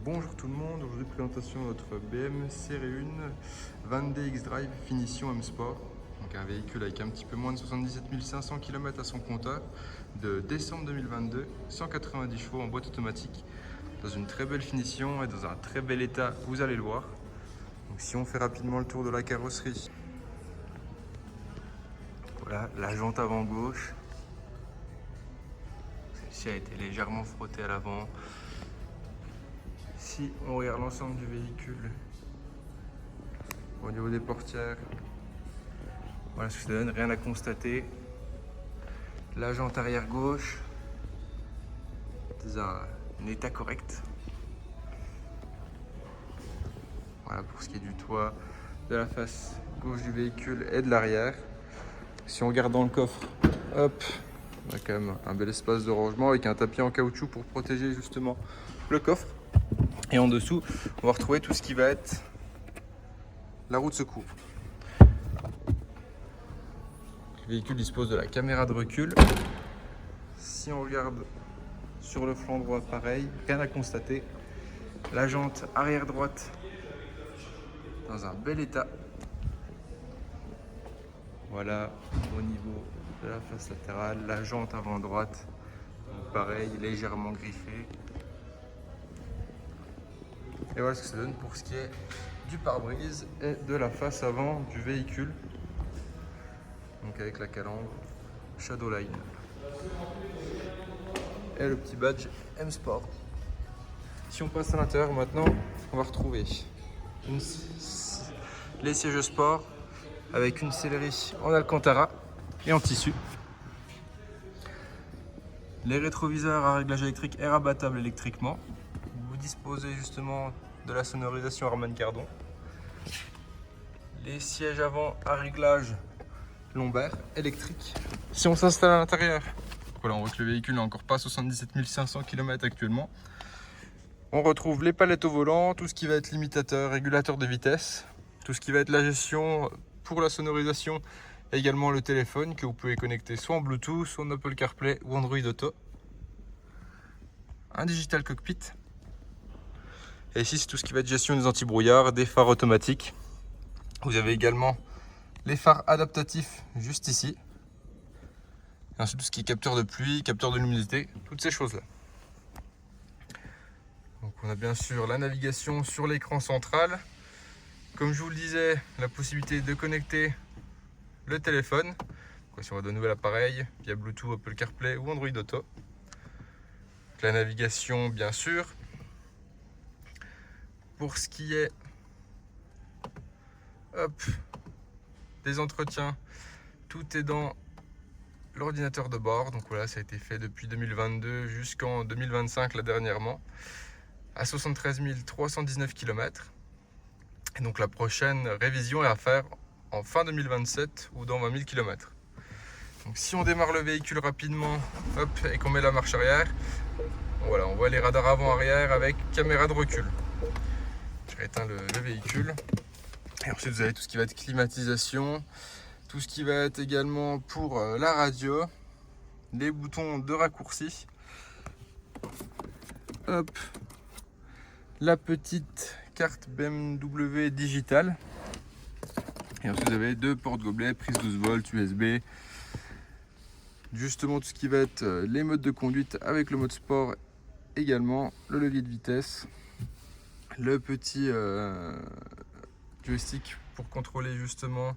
Bonjour tout le monde, aujourd'hui présentation de notre BM Série 1 Vendée X-Drive Finition M Sport. Donc un véhicule avec un petit peu moins de 77 500 km à son compteur de décembre 2022, 190 chevaux en boîte automatique, dans une très belle finition et dans un très bel état, vous allez le voir. Donc si on fait rapidement le tour de la carrosserie, voilà la jante avant gauche, celle-ci a été légèrement frottée à l'avant. Si on regarde l'ensemble du véhicule, au niveau des portières, voilà ce que ça donne, rien à constater. La jante arrière gauche, dans un état correct. Voilà pour ce qui est du toit, de la face gauche du véhicule et de l'arrière. Si on regarde dans le coffre, hop, on a quand même un bel espace de rangement avec un tapis en caoutchouc pour protéger justement le coffre. Et en dessous, on va retrouver tout ce qui va être la roue de secours. Le véhicule dispose de la caméra de recul. Si on regarde sur le flanc droit, pareil, rien à constater. La jante arrière droite dans un bel état. Voilà au niveau de la face latérale, la jante avant droite, pareil, légèrement griffée. Et voilà ce que ça donne pour ce qui est du pare-brise et de la face avant du véhicule. Donc avec la calandre Shadowline et le petit badge M Sport. Si on passe à l'intérieur maintenant, on va retrouver les sièges sport avec une sellerie en alcantara et en tissu. Les rétroviseurs à réglage électrique et rabattables électriquement. Vous disposez justement de la sonorisation Harman Kardon. Les sièges avant à réglage lombaire électrique. Si on s'installe à l'intérieur, voilà, on voit que le véhicule n'a encore pas 77 500 km actuellement. On retrouve les palettes au volant, tout ce qui va être limitateur, régulateur de vitesse, tout ce qui va être la gestion pour la sonorisation, et également le téléphone que vous pouvez connecter soit en Bluetooth, soit en Apple CarPlay ou Android Auto. Un digital cockpit. Et ici c'est tout ce qui va être gestion des anti-brouillards, des phares automatiques. Vous avez également les phares adaptatifs juste ici. Et ensuite tout ce qui est capteur de pluie, capteur de luminosité, toutes ces choses là. Donc on a bien sûr la navigation sur l'écran central. Comme je vous le disais, la possibilité de connecter le téléphone. Donc, si on va de nouvel appareil via Bluetooth, Apple CarPlay ou Android Auto. Donc, la navigation bien sûr. Pour ce qui est des entretiens, tout est dans l'ordinateur de bord. Donc voilà, ça a été fait depuis 2022 jusqu'en 2025 là dernièrement, à 73 319 km. Et donc la prochaine révision est à faire en fin 2027 ou dans 20 000 km. Donc si on démarre le véhicule rapidement, et qu'on met la marche arrière, voilà, on voit les radars avant-arrière avec caméra de recul. Je rééteins le véhicule. Et ensuite vous avez tout ce qui va être climatisation, tout ce qui va être également pour la radio, les boutons de raccourci. Hop, la petite carte BMW digitale. Et ensuite vous avez deux portes gobelets, prise 12 volts, USB. Justement tout ce qui va être les modes de conduite avec le mode sport également, le levier de vitesse, le petit joystick pour contrôler justement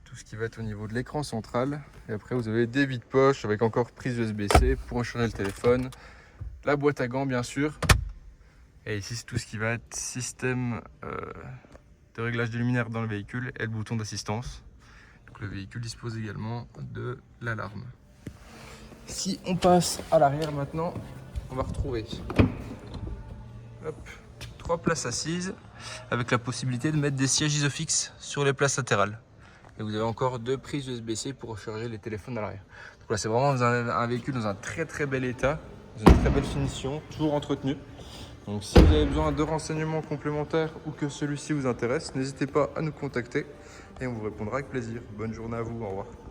tout ce qui va être au niveau de l'écran central. Et après vous avez des vides poches avec encore prise USB-C pour recharger le téléphone, la boîte à gants bien sûr. Et ici c'est tout ce qui va être système de réglage des luminaires dans le véhicule et le bouton d'assistance. Donc le véhicule dispose également de l'alarme. Si on passe à l'arrière maintenant, on va retrouver 3 places assises avec la possibilité de mettre des sièges isofixes sur les places latérales. Et vous avez encore 2 prises USB-C pour recharger les téléphones à l'arrière. Donc là c'est vraiment un véhicule dans un très bel état, dans une très belle finition, toujours entretenu. Donc si vous avez besoin de renseignements complémentaires ou que celui-ci vous intéresse, n'hésitez pas à nous contacter et on vous répondra avec plaisir. Bonne journée à vous, au revoir.